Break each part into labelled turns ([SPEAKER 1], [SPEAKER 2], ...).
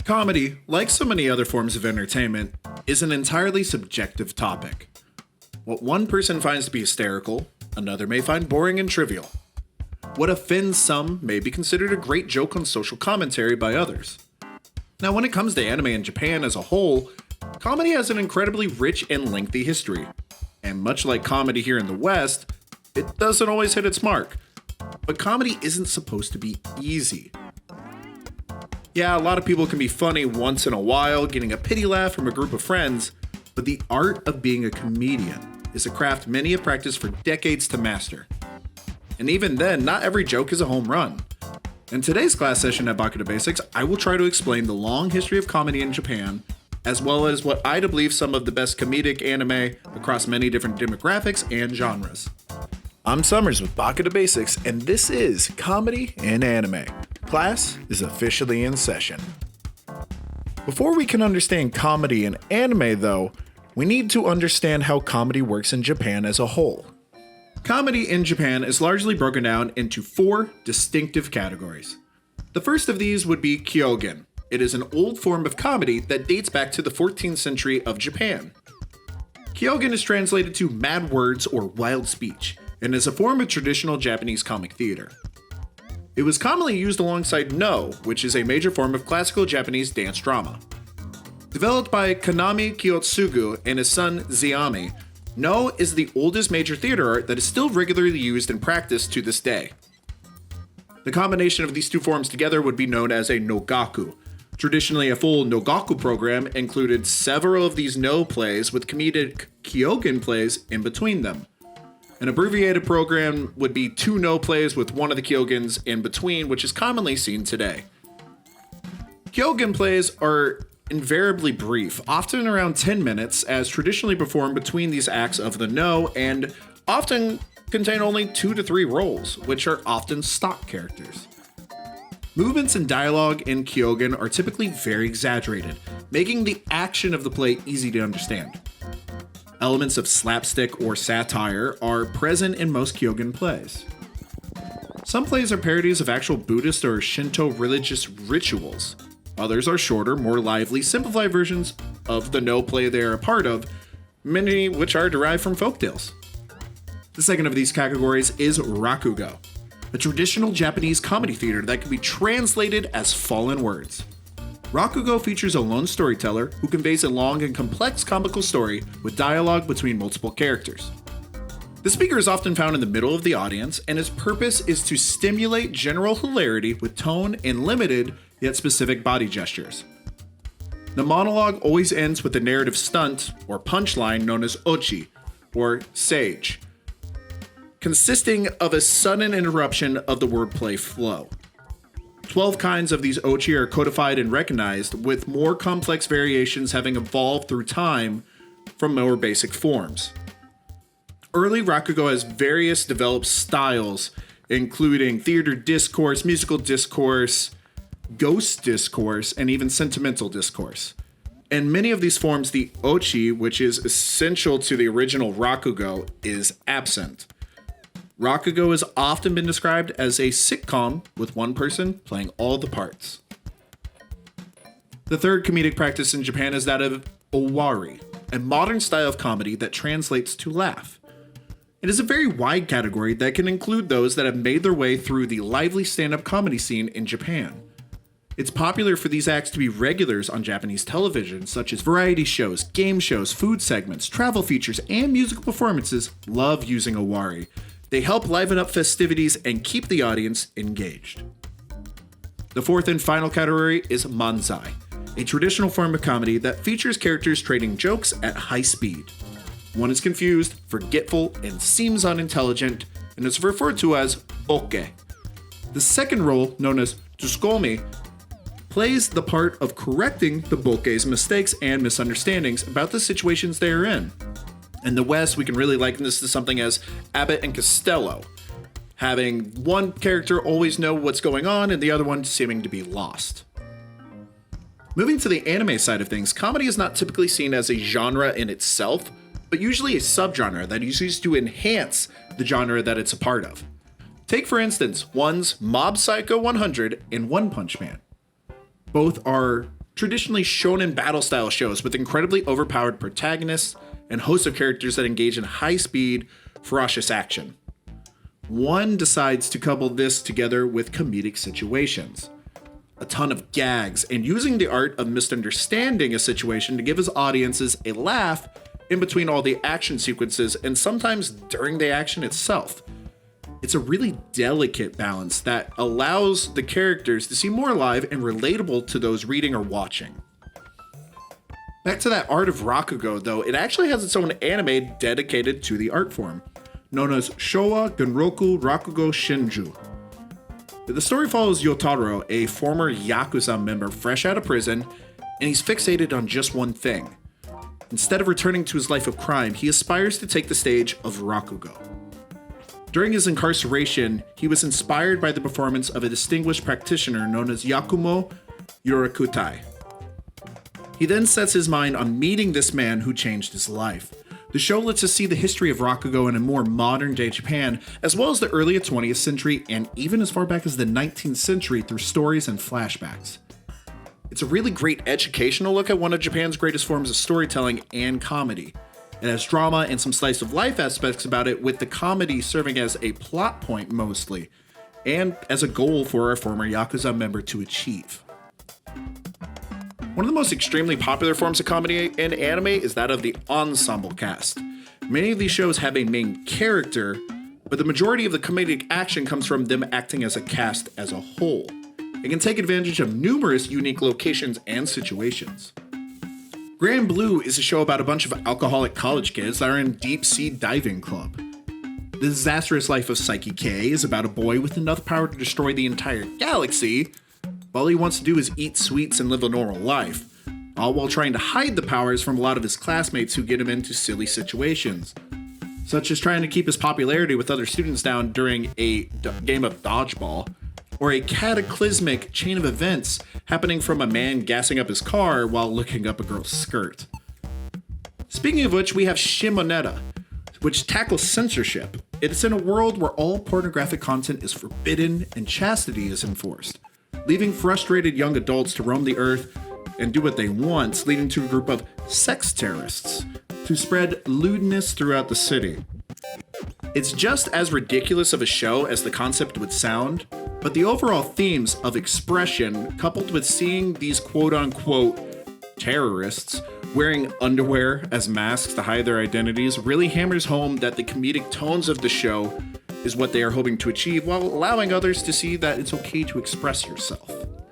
[SPEAKER 1] Comedy, like so many other forms of entertainment, is an entirely subjective topic. What one person finds to be hysterical, another may find boring and trivial. What offends some may be considered a great joke on social commentary by others. Now, when it comes to anime in Japan as a whole, comedy has an incredibly rich and lengthy history. And much like comedy here in the West, it doesn't always hit its mark. But comedy isn't supposed to be easy. Yeah, a lot of people can be funny once in a while, getting a pity laugh from a group of friends, but the art of being a comedian is a craft many have practiced for decades to master. And even then, not every joke is a home run. In today's class session at Baka Basics, I will try to explain the long history of comedy in Japan, as well as what I believe some of the best comedic anime across many different demographics and genres. I'm Summers with Baka Basics, and this is Comedy and Anime. Class is officially in session. Before we can understand comedy and anime, though, we need to understand how comedy works in Japan as a whole. Comedy in Japan is largely broken down into 4 distinctive categories. The first of these would be kyogen. It is an old form of comedy that dates back to the 14th century of Japan. Kyogen is translated to mad words or wild speech, and is a form of traditional Japanese comic theater. It was commonly used alongside No, which is a major form of classical Japanese dance drama. Developed by Kanami Kiyotsugu and his son Zeami, No is the oldest major theater art that is still regularly used and practiced to this day. The combination of these two forms together would be known as a nogaku. Traditionally, a full nogaku program included several of these No plays with comedic kyogen plays in between them. An abbreviated program would be 2 No plays with one of the kyogens in between, which is commonly seen today. Kyogen plays are invariably brief, often around 10 minutes, as traditionally performed between these acts of the No, and often contain only 2 to 3 roles, which are often stock characters. Movements and dialogue in kyogen are typically very exaggerated, making the action of the play easy to understand. Elements of slapstick or satire are present in most kyogen plays. Some plays are parodies of actual Buddhist or Shinto religious rituals. Others are shorter, more lively, simplified versions of the No play they are a part of, many which are derived from folktales. The second of these categories is rakugo, a traditional Japanese comedy theater that can be translated as fallen words. Rakugo features a lone storyteller who conveys a long and complex comical story with dialogue between multiple characters. The speaker is often found in the middle of the audience, and his purpose is to stimulate general hilarity with tone and limited yet specific body gestures. The monologue always ends with a narrative stunt or punchline known as ochi, or sage, consisting of a sudden interruption of the wordplay flow. 12 kinds of these ochi are codified and recognized, with more complex variations having evolved through time from more basic forms. Early rakugo has various developed styles, including theater discourse, musical discourse, ghost discourse, and even sentimental discourse. In many of these forms, the ochi, which is essential to the original rakugo, is absent. Rakugo has often been described as a sitcom with one person playing all the parts. The third comedic practice in Japan is that of owari, a modern style of comedy that translates to laugh. It is a very wide category that can include those that have made their way through the lively stand-up comedy scene in Japan. It's popular for these acts to be regulars on Japanese television, such as variety shows, game shows, food segments, travel features, and musical performances love using owari. They help liven up festivities and keep the audience engaged. The fourth and final category is manzai, a traditional form of comedy that features characters trading jokes at high speed. One is confused, forgetful, and seems unintelligent, and is referred to as boke. The second role, known as tsukomi, plays the part of correcting the boke's mistakes and misunderstandings about the situations they are in. In the West, we can really liken this to something as Abbott and Costello, having one character always know what's going on and the other one seeming to be lost. Moving to the anime side of things, comedy is not typically seen as a genre in itself, but usually a subgenre that is used to enhance the genre that it's a part of. Take, for instance, one's Mob Psycho 100 and One Punch Man. Both are traditionally shonen battle style shows with incredibly overpowered protagonists and hosts of characters that engage in high speed, ferocious action. One decides to couple this together with comedic situations. A ton of gags, and using the art of misunderstanding a situation to give his audiences a laugh in between all the action sequences and sometimes during the action itself. It's a really delicate balance that allows the characters to seem more alive and relatable to those reading or watching. Back to that art of Rakugo, though, it actually has its own anime dedicated to the art form, known as Showa Genroku Rakugo Shinju. The story follows Yotaro, a former Yakuza member fresh out of prison, and he's fixated on just one thing. Instead of returning to his life of crime, he aspires to take the stage of Rakugo. During his incarceration, he was inspired by the performance of a distinguished practitioner known as Yakumo Yurakutai. He then sets his mind on meeting this man who changed his life. The show lets us see the history of Rakugo in a more modern-day Japan, as well as the early 20th century and even as far back as the 19th century through stories and flashbacks. It's a really great educational look at one of Japan's greatest forms of storytelling and comedy. It has drama and some slice-of-life aspects about it, with the comedy serving as a plot point mostly, and as a goal for a former Yakuza member to achieve. One of the most extremely popular forms of comedy in anime is that of the ensemble cast. Many of these shows have a main character, but the majority of the comedic action comes from them acting as a cast as a whole. It can take advantage of numerous unique locations and situations. Grand Blue is a show about a bunch of alcoholic college kids that are in deep sea diving club. The Disastrous Life of Psyche K is about a boy with enough power to destroy the entire galaxy. All he wants to do is eat sweets and live a normal life, all while trying to hide the powers from a lot of his classmates who get him into silly situations, such as trying to keep his popularity with other students down during a game of dodgeball, or a cataclysmic chain of events happening from a man gassing up his car while looking up a girl's skirt. Speaking of which, we have Shimoneta, which tackles censorship. It's in a world where all pornographic content is forbidden and chastity is enforced, leaving frustrated young adults to roam the earth and do what they want, leading to a group of sex terrorists to spread lewdness throughout the city. It's just as ridiculous of a show as the concept would sound, but the overall themes of expression, coupled with seeing these quote-unquote terrorists wearing underwear as masks to hide their identities, really hammers home that the comedic tones of the show is what they are hoping to achieve, while allowing others to see that it's okay to express yourself.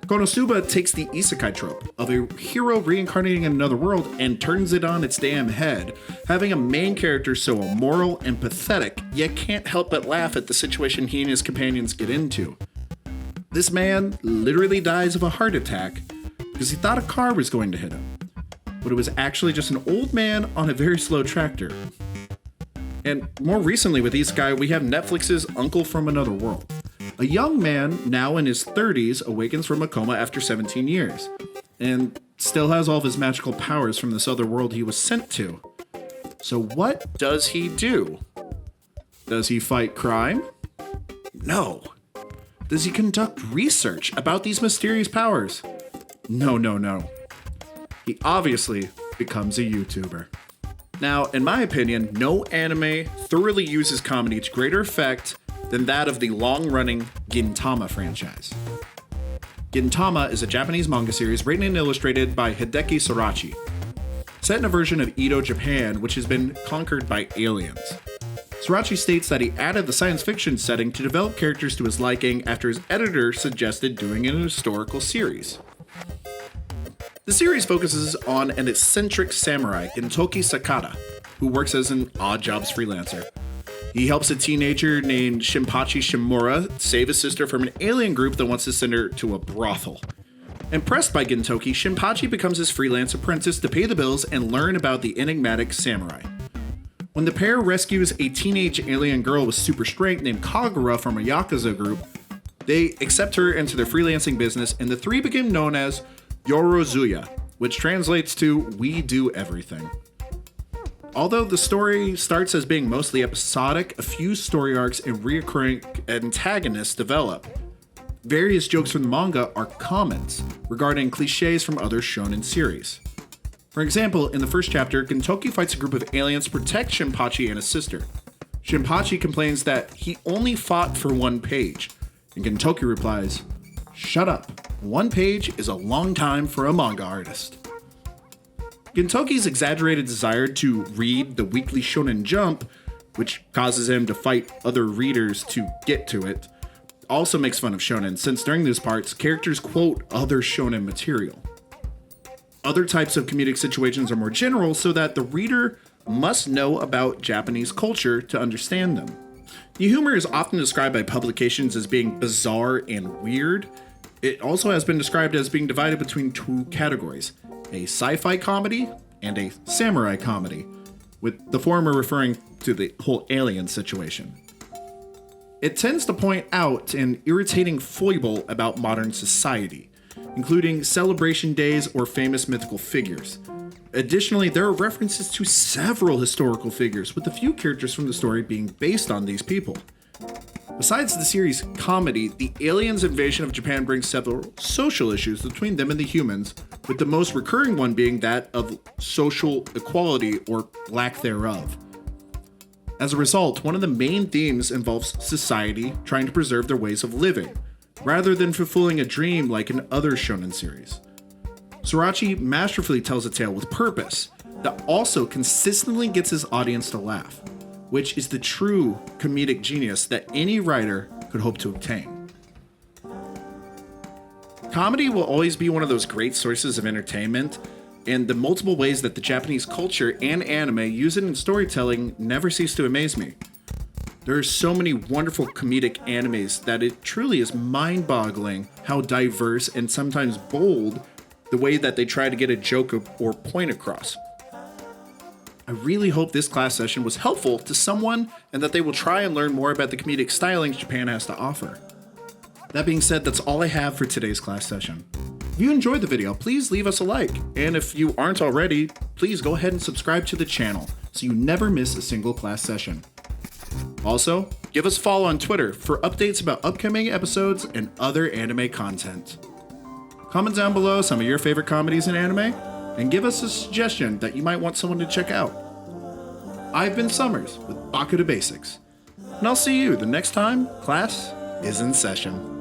[SPEAKER 1] Konosuba takes the isekai trope of a hero reincarnating in another world and turns it on its damn head, having a main character so immoral and pathetic, yet can't help but laugh at the situation he and his companions get into. This man literally dies of a heart attack because he thought a car was going to hit him, but it was actually just an old man on a very slow tractor. And more recently with Isekai, we have Netflix's Uncle from Another World. A young man, now in his 30s, awakens from a coma after 17 years, and still has all of his magical powers from this other world he was sent to. So what does he do? Does he fight crime? No. Does he conduct research about these mysterious powers? No. He obviously becomes a YouTuber. Now, in my opinion, no anime thoroughly uses comedy to greater effect than that of the long-running Gintama franchise. Gintama is a Japanese manga series written and illustrated by Hideki Sorachi, set in a version of Edo, Japan, which has been conquered by aliens. Sorachi states that he added the science fiction setting to develop characters to his liking after his editor suggested doing an historical series. The series focuses on an eccentric samurai, Gintoki Sakata, who works as an odd jobs freelancer. He helps a teenager named Shinpachi Shimura save his sister from an alien group that wants to send her to a brothel. Impressed by Gintoki, Shinpachi becomes his freelance apprentice to pay the bills and learn about the enigmatic samurai. When the pair rescues a teenage alien girl with super strength named Kagura from a Yakuza group, they accept her into their freelancing business, and the three become known as Yorozuya, which translates to "we do everything." Although the story starts as being mostly episodic, a few story arcs and recurring antagonists develop. Various jokes from the manga are comments regarding cliches from other shonen series. For example, in the first chapter, Gintoki fights a group of aliens to protect Shinpachi and his sister. Shinpachi complains that he only fought for 1 page, and Gintoki replies, "Shut up. 1 page is a long time for a manga artist." Gintoki's exaggerated desire to read the weekly Shonen Jump, which causes him to fight other readers to get to it, also makes fun of shonen, since during these parts, characters quote other shonen material. Other types of comedic situations are more general, so that the reader must know about Japanese culture to understand them. The humor is often described by publications as being bizarre and weird. It also has been described as being divided between 2 categories, a sci-fi comedy and a samurai comedy, with the former referring to the whole alien situation. It tends to point out an irritating foible about modern society, including celebration days or famous mythical figures. Additionally, there are references to several historical figures, with a few characters from the story being based on these people. Besides the series' comedy, the aliens' invasion of Japan brings several social issues between them and the humans, with the most recurring one being that of social equality or lack thereof. As a result, one of the main themes involves society trying to preserve their ways of living, rather than fulfilling a dream like in other shonen series. Sorachi masterfully tells a tale with purpose that also consistently gets his audience to laugh, which is the true comedic genius that any writer could hope to obtain. Comedy will always be one of those great sources of entertainment, and the multiple ways that the Japanese culture and anime use it in storytelling never cease to amaze me. There are so many wonderful comedic animes that it truly is mind-boggling how diverse and sometimes bold the way that they try to get a joke or point across. I really hope this class session was helpful to someone and that they will try and learn more about the comedic stylings Japan has to offer. That being said, that's all I have for today's class session. If you enjoyed the video, please leave us a like, and if you aren't already, please go ahead and subscribe to the channel so you never miss a single class session. Also, give us a follow on Twitter for updates about upcoming episodes and other anime content. Comment down below some of your favorite comedies in anime, and give us a suggestion that you might want someone to check out. I've been Summers with Baka to Basics, and I'll see you the next time class is in session.